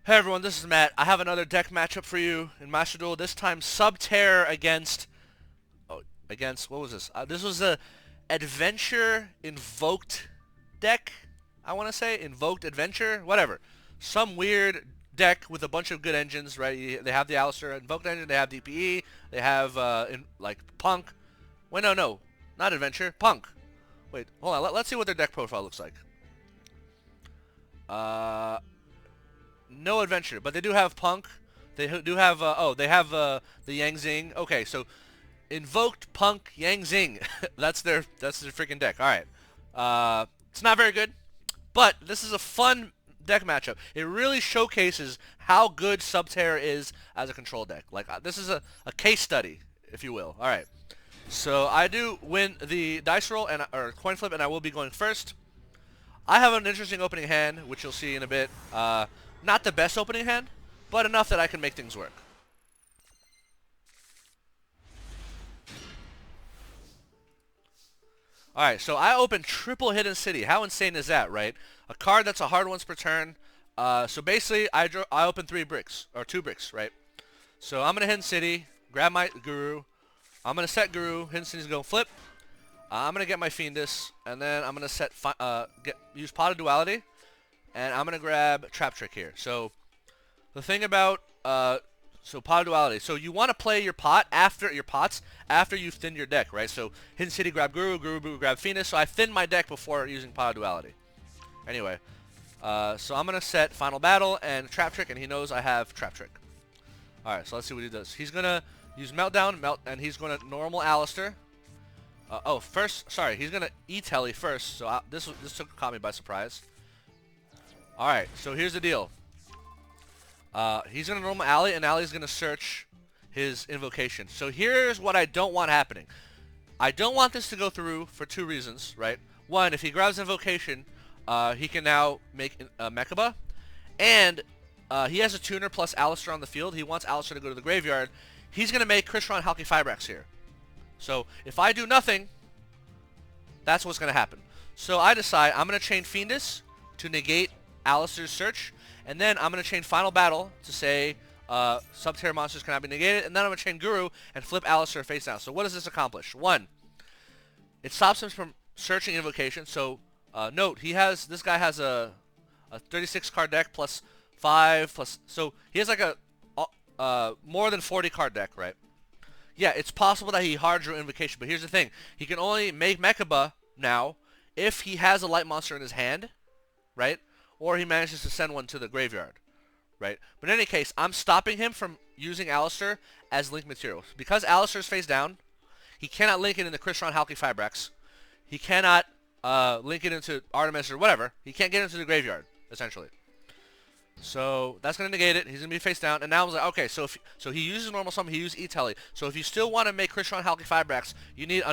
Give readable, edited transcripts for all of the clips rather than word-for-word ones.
Hey everyone, this is Matt. I have another deck matchup for you in Master Duel. This time Subterror against what was this? This was a Adventure Invoked deck. I want to say Invoked Adventure, whatever. Some weird deck with a bunch of good engines, right? They have the Aleister Invoked engine. They have DPE. They have like Punk. Wait, no, not Adventure. Punk. Wait, hold on. Let's see what their deck profile looks like. Uh, No adventure, but they do have Punk. They do have they have the Yang Zing. Okay, so Invoked Punk Yang Zing. that's their freaking deck. All right. It's not very good, but this is a fun deck matchup. It really showcases how good Subterror is as a control deck. Like this is a case study, if you will. All right. So I do win the dice roll or coin flip, and I will be going first. I have an interesting opening hand, which you'll see in a bit. Not the best opening hand, but enough that I can make things work. Alright, so I open triple Hidden City. How insane is that, right? A card that's a hard once per turn. So basically, I open 3 bricks, or 2 bricks, right? So I'm going to Hidden City, grab my Guru. I'm going to set Guru. Hidden City's going to flip. I'm going to get my Fiendus, and then I'm going to set use Pot of Duality, and I'm going to grab Trap Trick here. So the thing about so Pot of Duality, so you want to play your pots after you've thinned your deck, right? So Hidden City grab Guru, Guru grab Fiendus, so I thinned my deck before using Pot of Duality. Anyway, so I'm going to set Final Battle and Trap Trick, and he knows I have Trap Trick. Alright, so let's see what he does. He's going to use Meltdown, and he's going to normal Aleister. He's gonna E-Telly first, so this caught me by surprise. Alright, so here's the deal. He's gonna normal Ali, and Ali's gonna search his invocation. So here's what I don't want happening. I don't want this to go through for 2 reasons, right? One, if he grabs invocation, he can now make Mechaba, and he has a tuner plus Aleister on the field. He wants Aleister to go to the graveyard. He's gonna make Krishron Halki Fibrax here. So if I do nothing, that's what's going to happen. So I decide I'm going to chain Fiendus to negate Aleister's search, and then I'm going to chain Final Battle to say Subterror monsters cannot be negated, and then I'm going to chain Guru and flip Aleister face down. So what does this accomplish? 1, it stops him from searching invocation. So note, this guy has a 36 card deck plus 5 plus, so he has like a more than 40 card deck, right? Yeah, it's possible that he hard drew invocation, but here's the thing. He can only make Mechaba now if he has a light monster in his hand, right? Or he manages to send one to the graveyard, right? But in any case, I'm stopping him from using Aleister as link material. Because Aleister's face down, he cannot link it into Krishron Halki Fibrax. He cannot link it into Artemis or whatever. He can't get into the graveyard, essentially. So that's going to negate it. He's going to be face down. And now I was like, okay, so he uses normal summon, he uses E-Telly. So if you still want to make Krishron Halki Fibrax, you need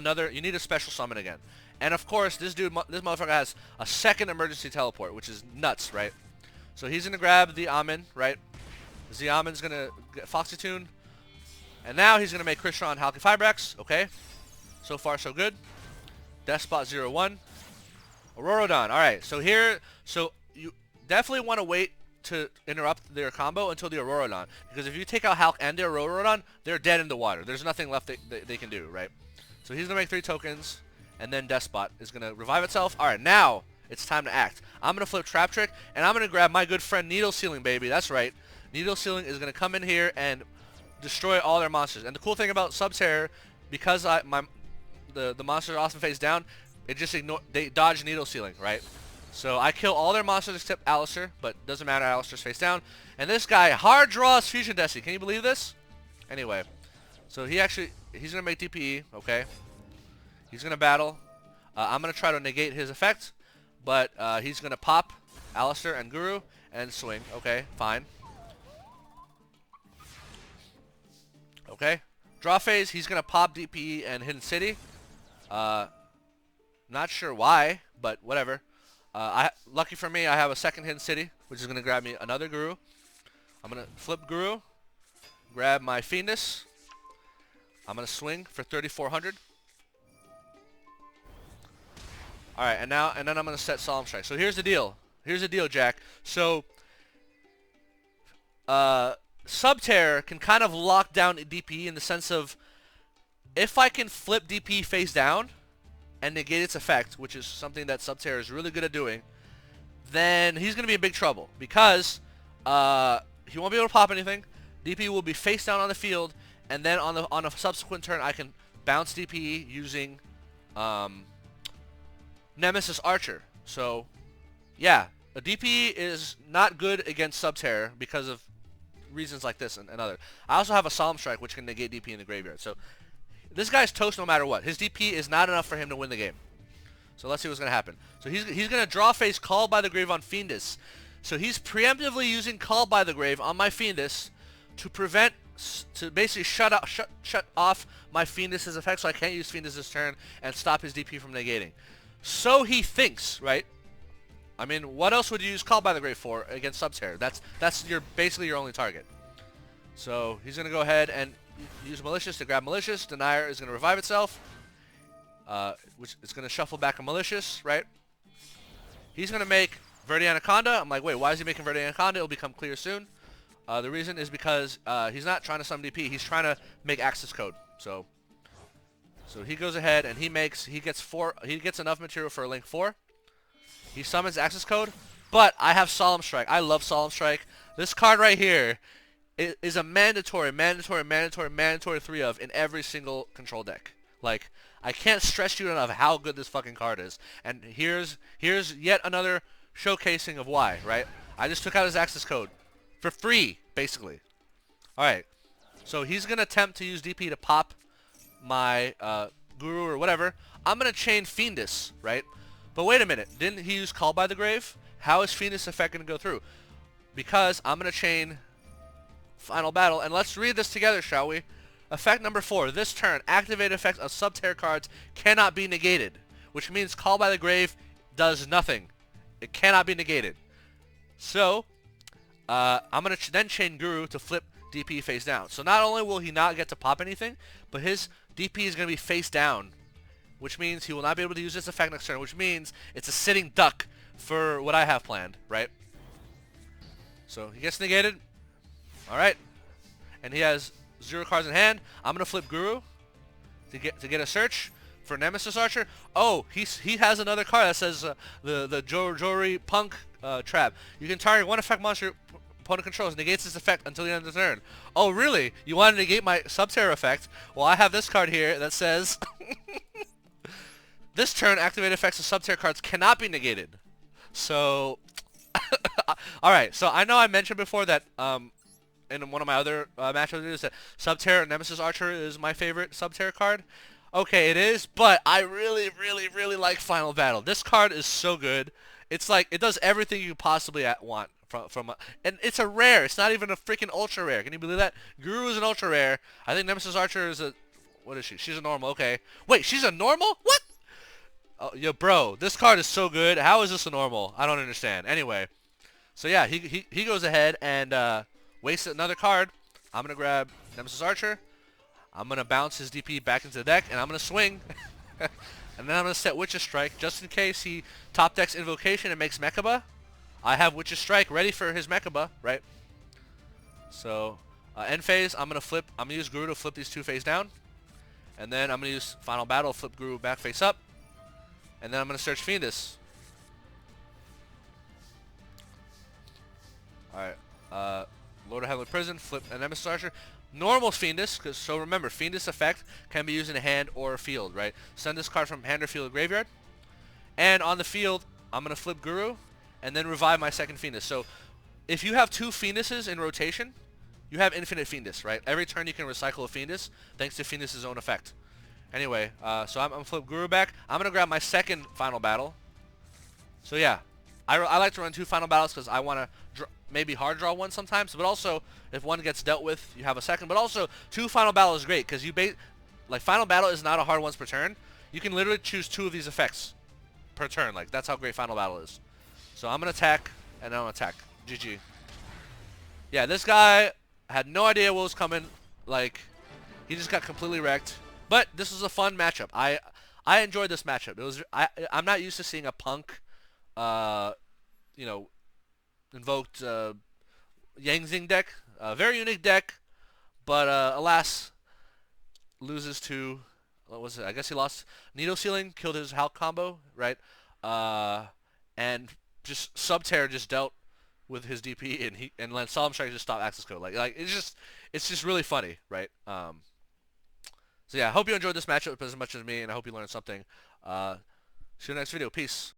a special summon again. And of course, this motherfucker has a second emergency teleport, which is nuts, right? So he's going to grab the Amin, right? The Amin's going to get Foxy Tune. And now he's going to make Krishron Halki Fibrax, okay? So far, so good. Despot 0-1. Aurorodon, alright. So you definitely want to wait to interrupt their combo until the Aurorodon, because if you take out Hulk and the Aurorodon, they're dead in the water. There's nothing left they can do, right? So he's gonna make 3 tokens, and then Despot is gonna revive itself. All right, now it's time to act. I'm gonna flip Trap Trick, and I'm gonna grab my good friend Needle Sealing, baby. That's right. Needle Sealing is gonna come in here and destroy all their monsters. And the cool thing about Subterror, because the monsters are often face down, they dodge Needle Sealing, right? So I kill all their monsters except Aleister, but doesn't matter, Aleister's face down. And this guy hard draws Fusion Destiny. Can you believe this? Anyway, so he's gonna make DPE, okay? He's gonna battle. I'm gonna try to negate his effect, but he's gonna pop Aleister and Guru and swing. Okay, fine. Okay, draw phase. He's gonna pop DPE and Hidden City. Not sure why, but whatever. Lucky for me, I have a second Hidden City, which is going to grab me another Guru. I'm going to flip Guru, grab my Fiendus. I'm going to swing for 3,400. Alright, and then I'm going to set Solemn Strike. So here's the deal. Here's the deal, Jack. So Subterror can kind of lock down DP in the sense of if I can flip DP face down and negate its effect, which is something that Subterror is really good at doing, then he's going to be in big trouble because he won't be able to pop anything. DP will be face down on the field, and then on a subsequent turn I can bounce DP using Nemesis Archer. So yeah, a DP is not good against Subterror because of reasons like this and other. I also have a Solemn Strike which can negate DP in the graveyard. So this guy's toast no matter what. His DP is not enough for him to win the game. So let's see what's going to happen. So he's going to draw face Called by the Grave on Fiendus. So he's preemptively using Called by the Grave on my Fiendus to prevent, to basically shut off my Fiendus' effect so I can't use Fiendus this turn and stop his DP from negating. So he thinks, right? I mean, what else would you use Called by the Grave for against Subterror? That's basically your only target. So he's going to go ahead and use Malicious to grab Malicious. Denier is going to revive itself, which is going to shuffle back a Malicious, right? He's going to make Verde Anaconda. I'm like, wait, why is he making Verde Anaconda? It'll become clear soon. The reason is because he's not trying to summon DP. He's trying to make access code. So he goes ahead and he gets enough material for a Link 4. He summons access code, but I have Solemn Strike. I love Solemn Strike. This card right here is a mandatory 3 of in every single control deck. Like, I can't stress you enough how good this fucking card is. And here's yet another showcasing of why, right? I just took out his access code for free, basically. Alright, so he's going to attempt to use DP to pop my Guru or whatever. I'm going to chain Fiendus, right? But wait a minute, didn't he use Call by the Grave? How is Fiendus effect going to go through? Because I'm going to chain Final Battle, and let's read this together, shall we? Effect number 4. This turn, activate effects of Subterror cards cannot be negated, which means Call by the Grave does nothing. It cannot be negated. So, I'm going to then chain Guru to flip DP face down. So not only will he not get to pop anything, but his DP is going to be face down, which means he will not be able to use this effect next turn, which means it's a sitting duck for what I have planned, right? So he gets negated. Alright. And he has 0 cards in hand. I'm going to flip Guru to get a search for Nemesis Archer. Oh, he has another card that says the Jory Punk trap. You can target one effect monster opponent controls, negates this effect until the end of the turn. Oh, really? You want to negate my Subterror effect? Well, I have this card here that says this turn, activate effects of Subterror cards cannot be negated. So, alright, so I know I mentioned before that in one of my other matchup videos that Subterror Nemesis Archer is my favorite Subterror card. Okay, it is, but I really like Final Battle. This card is so good. It's like, it does everything you possibly want and it's a rare. It's not even a freaking ultra rare. Can you believe that? Guru is an ultra rare. I think Nemesis Archer is a, what is she? She's a normal, okay. Wait, she's a normal? What? Oh, yo, bro, this card is so good. How is this a normal? I don't understand. Anyway, so yeah, he goes ahead and wastes another card. I'm going to grab Nemesis Archer. I'm going to bounce his DP back into the deck, and I'm going to swing. And then I'm going to set Witch's Strike, just in case he top decks Invocation and makes Mechaba. I have Witch's Strike ready for his Mechaba, right? So, end phase, I'm going to use Guru to flip these 2 face down. And then I'm going to use Final Battle, flip Guru back face up. And then I'm going to search Fiendus. Alright, Lord of Heavenly Prison, flip a Nemesis Archer. Normal Fiendus, so remember, Fiendus effect can be used in a hand or a field, right? Send this card from hand or field to graveyard. And on the field, I'm going to flip Guru and then revive my second Fiendus. So if you have 2 Fienduses in rotation, you have infinite Fiendus, right? Every turn you can recycle a Fiendus thanks to Fiendus' own effect. Anyway, so I'm going to flip Guru back. I'm going to grab my second Final Battle. So yeah, I like to run 2 Final Battles because I want to maybe hard draw one sometimes, but also if one gets dealt with, you have a second. But also 2 Final Battle is great because like Final Battle is not a hard once per turn. You can literally choose 2 of these effects per turn. Like that's how great Final Battle is. So I'm gonna attack and I'm gonna attack. GG. Yeah, this guy had no idea what was coming. Like he just got completely wrecked. But this was a fun matchup. I enjoyed this matchup. It was I'm not used to seeing a Punk, you know, invoked Yang deck. Very unique deck, but alas, loses to, what was it? I guess he lost Needle Sealing, killed his Hulk combo, right? Uh, and just Subterror just dealt with his DP, and then Solemn Strike just stopped access code. Like it's just really funny, right? So yeah, I hope you enjoyed this matchup as much as me, and I hope you learned something. See you in the next video. Peace.